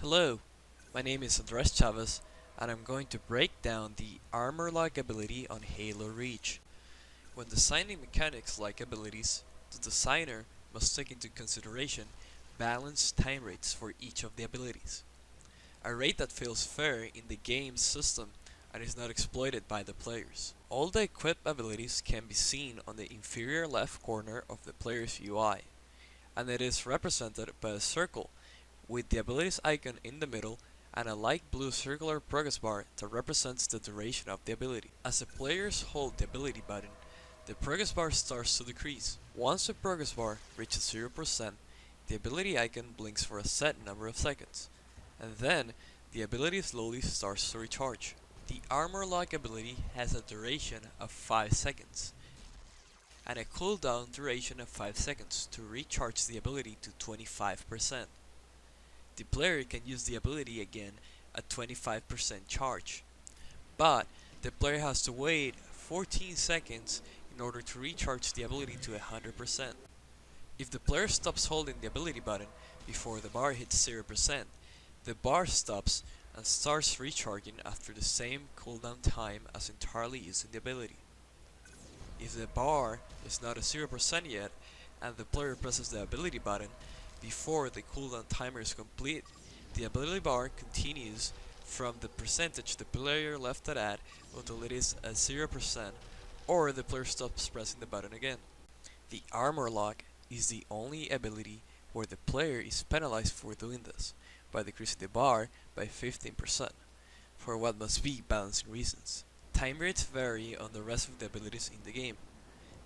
Hello, my name is Chavez, and I'm going to break down the armor lock ability on Halo Reach. When designing mechanics like abilities, the designer must take into consideration balanced time rates for each of the abilities. A rate that feels fair in the game's system and is not exploited by the players. All the equipped abilities can be seen on the inferior left corner of the player's UI, and it is represented by a circle with the abilities icon in the middle and a light blue circular progress bar that represents the duration of the ability. As the players hold the ability button, the progress bar starts to decrease. Once the progress bar reaches 0%, the ability icon blinks for a set number of seconds, and then the ability slowly starts to recharge. The armor lock ability has a duration of 5 seconds, and a cooldown duration of 5 seconds to recharge the ability to 25%. The player can use the ability again at 25% charge, but the player has to wait 14 seconds in order to recharge the ability to 100%. If the player stops holding the ability button before the bar hits 0%, the bar stops and starts recharging after the same cooldown time as entirely using the ability. If the bar is not at 0% yet and the player presses the ability button before the cooldown timer is complete, the ability bar continues from the percentage the player left it at until it is at 0%, or the player stops pressing the button again. The armor lock is the only ability where the player is penalized for doing this by decreasing the bar by 15%, for what must be balancing reasons. Time rates vary on the rest of the abilities in the game,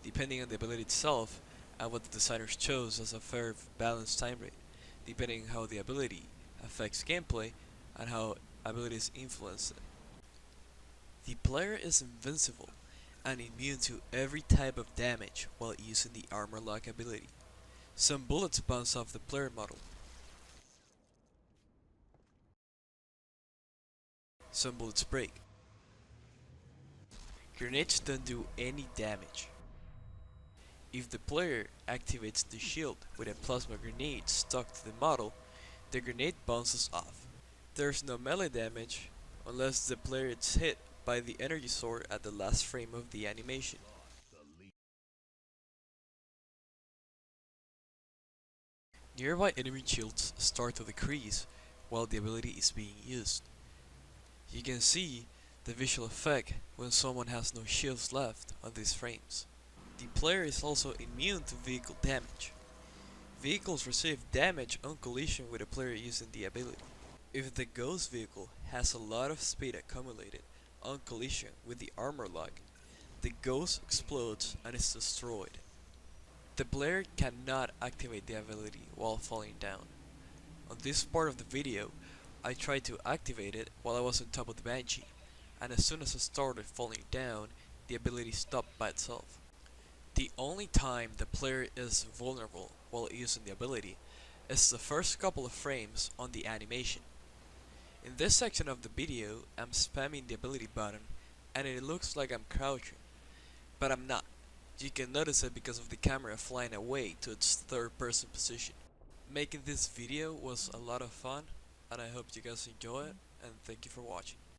depending on the ability itself and what the designers chose as a fair balanced time rate, depending on how the ability affects gameplay and how abilities influence it. The player is invincible and immune to every type of damage while using the armor lock ability. Some bullets bounce off the player model. Some bullets break. Grenades don't do any damage. If the player activates the shield with a plasma grenade stuck to the model, the grenade bounces off. There's no melee damage unless the player is hit by the energy sword at the last frame of the animation. Nearby enemy shields start to decrease while the ability is being used. You can see the visual effect when someone has no shields left on these frames. The player is also immune to vehicle damage. Vehicles receive damage on collision with a player using the ability. If the ghost vehicle has a lot of speed accumulated on collision with the armor lock, the ghost explodes and is destroyed. The player cannot activate the ability while falling down. On this part of the video, I tried to activate it while I was on top of the Banshee, and as soon as I started falling down, the ability stopped by itself. The only time the player is vulnerable while using the ability is the first couple of frames on the animation. In this section of the video, I'm spamming the ability button and it looks like I'm crouching, but I'm not. You can notice it because of the camera flying away to its third person position. Making this video was a lot of fun, and I hope you guys enjoy it, and thank you for watching.